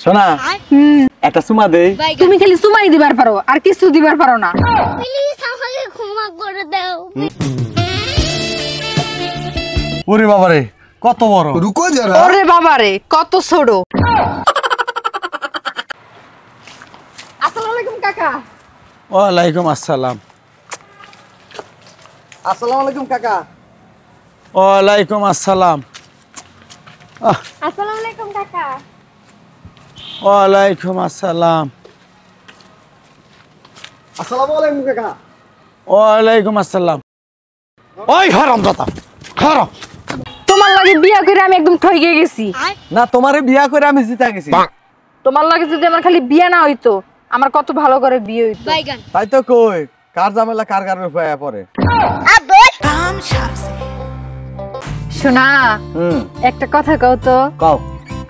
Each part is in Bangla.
শোনা একটা চুমা দেই। তুমি খালি চুমাই দিবার পারো আর কিছু দিবার পারো না। প্লিজ আমাকে ক্ষমা করে দাও। ওরে বাবারে কত বড়। রুকো যারা। ওরে বাবারে কত ছোট। আসসালামু আলাইকুম কাকা। ওয়ালাইকুম আসসালাম। আসসালামু আলাইকুম কাকা। ওয়ালাইকুম আসসালাম। আসসালামু আলাইকুম কাকা। ওয়ালাইকুম আসসালাম। আসসালামু আলাইকুম কাকা। ওয়ালাইকুম আসসালাম। ওই হারামজাদা হারাম। তোমার লাগে বিয়া করে আমি একদম ঠইকে গেছি। না তোমারে বিয়া করে আমি জিতা গেছি। তোমার লাগে যদি আমার খালি বিয়া না হইতো আমার কত ভালো করে বিয়ে হইতো। তাই তো কই কার ঝামেলা কার কার উপরে পড়ে। শোনা একটা কথা কও তো, কও।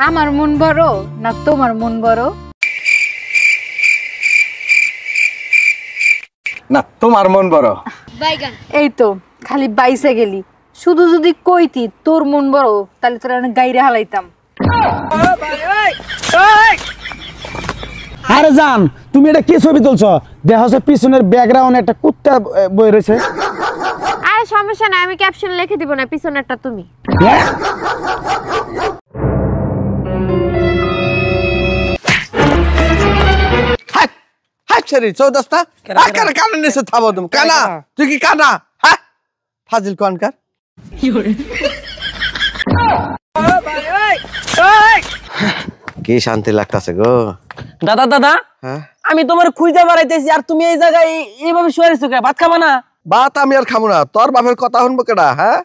আমার মন বড় না তোমার মন বড়? না তোমার মন বড়। এই তো খালি বাইসে গেলি, শুধু যদি কইতি তোর মন বড় তাহলে তোর অনেক গাইরে হালাইতাম। আরে জান তুমি এটা কি ছবি তুলছো? দেখা যাচ্ছে পিছনের ব্যাকগ্রাউন্ডে একটা কুত্তা বই রয়েছে। আরে সমস্যা নাই, আমি ক্যাপশন লিখে দিব না, পিছনেরটা তুমি। হাচ্ছারি চৌদাসটা কানা কানা নিচে থামো তুমি। কানা তুই কি কানা? হ্যাঁ ফাজিল কোনকার। কি শান্তি লাগতাছে গো। দাদা দাদা হ্যাঁ আমি তোমার খুঁজে বেড়াইতেছি আর তুমি এই জায়গায় এইভাবে শুয়ে রয়েছো কে? ভাত খাবা না? ভাত আমি আর খাবো না, তোর বাপের কথা শুনবো কেডা? হ্যাঁ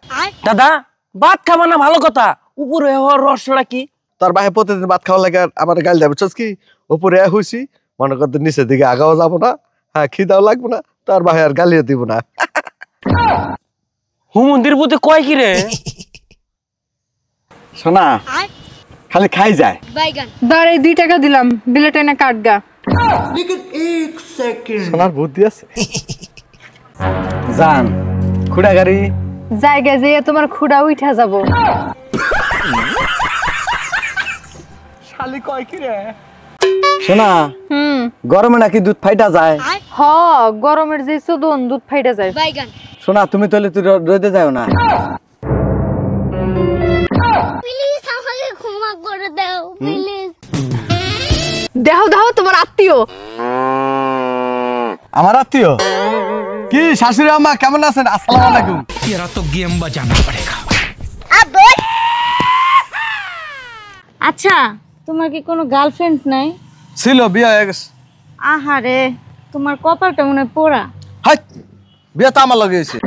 দাদা ভাত খাবা না ভালো কথা, উপরে হওয়ার রহস্যটা কি? তোর বাপে প্রতিদিন ভাত খাওয়া লাগে আমার গাল দেবে বুঝছিস কি? উপরে হইছি মনে করতে নিচের দিকে আগাও যাবো না, হ্যাঁ খিদাও লাগবো না, তোর বাপে আর গালিও দিব না। হুমন্দির বুতে কয় কি রে? শোনা খালি খাই যায়। দাঁড়ে 2 টাকা দিলাম, বিলেট এনে কাটগা। সোনার বুদ্ধি আছে। জান খুড়া গাড়ি জায়গা যেয়ে তোমার খুড়া উঠা যাব। শালি কয় কি রে? শোনা হুম গরমে নাকি দুধ ফাইটা যায়। হ গরমের যে চোদন দুধ ফাইটা যায়। শোনা তুমি তাহলে তুই রোদে যাও না। প্লিজ আমাকে ক্ষমা করে দাও প্লিজ। দেহ দেহ তোমার আত্মীয়। আমার আত্মীয় কি? শাশুড়ি আম্মা কেমন আছেন? আসসালামু আলাইকুম। तेरा तो गेम बजाना पड़ेगा। আচ্ছা তোমার কি কোনো গার্লফ্রেন্ড নাই? ছিল বিয়ে হয়ে গেছে। আহারে তোমার কপালটা মনে হয় পোড়া। হাই বিয়ে তো আমার লগে হয়েছে।